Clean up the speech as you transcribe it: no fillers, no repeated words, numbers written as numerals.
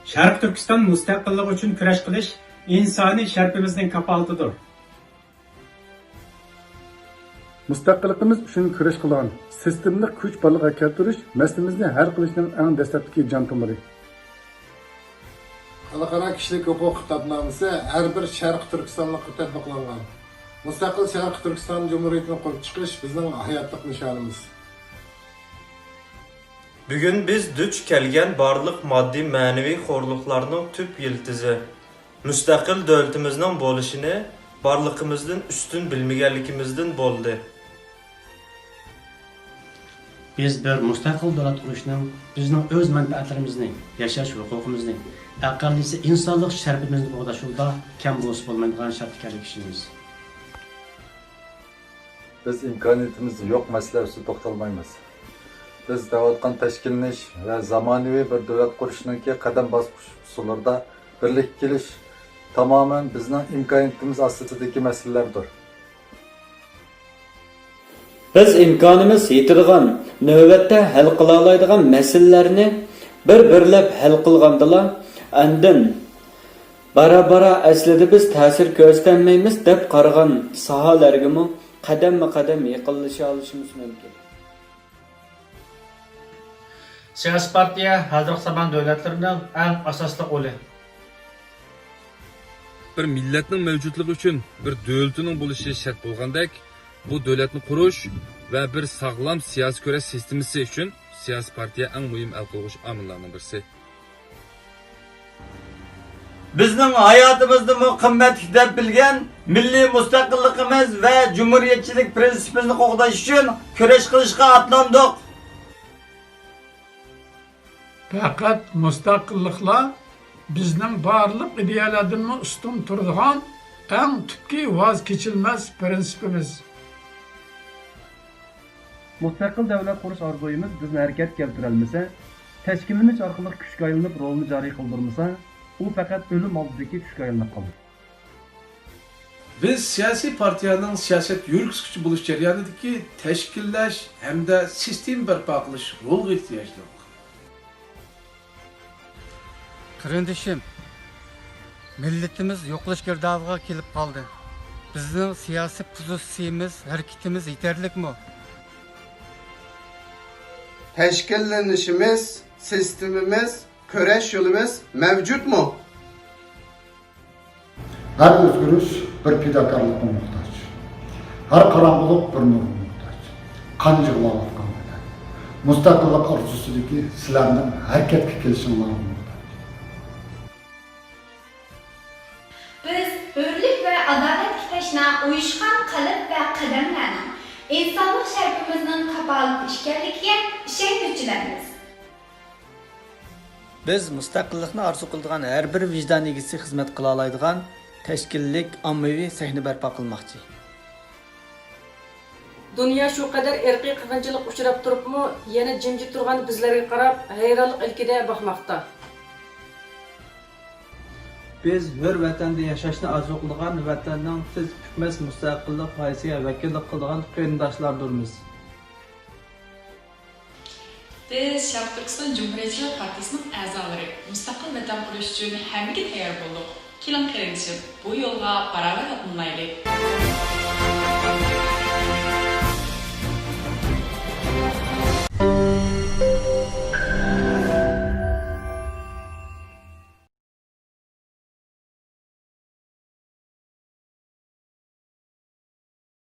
Şarkı Türkistan müstakillik için kurash qilish insoniy sharafimizning kafolatıdır. Mustaqilligimiz uchun kurash qilgan sistemni kuch baliga keltirish masalamizni hal qilishning eng dastlabki jon tomiri. Xalqaro kishilik huquq xitobnomasi har bir Sharq Turkistonlikqa tatbiqlangan. Mustaqil Sharq Turkiston Cumhuriyetini qurib chiqish bizning hayotlik nishonimiz. Bugün biz duch kelgan barliq moddiy ma'naviy xo'rliqlarning tüp yiltizi mustaqil davlatimizning bo'lishini barliqimizdan ustun bilmaganligimizdan bo'ldi. Biz bir mustaqil davlat qurishning, bizning o'z manfaatlarimizning, yashash huquqimizning, aqallisi insonlik sharafimizni qo'g'dashda kam bo'lsa bo'lmaydigan shart ekanligini ishonamiz. Biz imkoniyatimiz yo'q masala ustida to'xtalmaymiz. Biz davlatdan tashkillanish va zamonaviy bir davlat qurishninki qadam bosqich usullarida birlik kelish tamamen bizning imkoniyatimiz ostidagi masalalardir. Biz imkonimiz yetadigan, navbatda hal qila oladigan masalalarni bir-birlab hal qilgandila, andin bara aslida biz ta'sir ko'rsatmaymiz deb qaragan sohalarga qadam-qadam yaqinlasha olishimiz mumkin. Siyosiy partiya hozirgi zamon davlatlarining eng asosli qo'li. Bir millatning mavjudligi uchun bir davlatning bo'lishi shart bo'lgandek, bu davlatni qurish va bir sog'lom siyosiy kurash sistemasi uchun siyosiy partiya eng muhim hal qiluvchi omillarning birisi. Bizning hayotimizni qimmatli deb bilgan milliy mustaqilligimiz va jumhuriyatchilik prinsipini qo'g'dash uchun kurash qilishga atlandik. Faqat mustaqillikla bizning barliq ideyalardan ustun turadigan eng tubki voz kechilmas prinsipimiz. Mustaqil davlat qurish orzuyimiz bizni harakat keltirolmasa, tashkilimiz orqali kuchga aylanib rolni joriy qildirmasa, u faqat o'lim oldidagi kuchga aylanib qoladi. Biz siyosiy partiyaning siyoset yurgizuvchi bo'lish jarayonidagi tashkillash hamda sistem barpo qilish rolga ehtiyojli. Qarindishim, millatimiz yo'qlash girdoviga kelib qoldi. Bizning siyosiy pozitsiyamiz, harakatimiz yetarlikmi? Tashkillanishimiz, sistemimiz, kurash yo'limiz mavjudmi? Her özgürlük bir fidakarlıkka muhtaç. Her karanlık bir nurga muhtaç. Kancıqlaq qanday. Mustaqillik arzusudagi sizlarning harakatga kelishinglarga muhtaç. Biz hürlük ve adalet kitashna uyushgan qalb ve qadamlarning insonlik sharafimizning kafolat ishkanligiga ishonuvchilarmiz. Biz mustaqillikni orzu qiladigan har bir vijdon egasi xizmat qila oladigan tashkillik ommaviy sahna barpo qilmoqchi. Dünya şu kadar irqiy qirg'inchilik uchrab turibmi, yana jimjit turgan bizlarga qarab hayronlik ilkida bakmakta. Biz bir vatanda yashashni orzu qilgan vatanning siz bitmas mustaqillik g'oyasiga vakillik qilgan qarindoshlardirmiz. Biz Sharq Turkiston Cumhuriyetçilik Partiyasining a'zolari mustaqil vatan qurish uchun hammaga tayyor bo'ldik. Keling qarindishim, bu yo'lga baravar atlanaylik.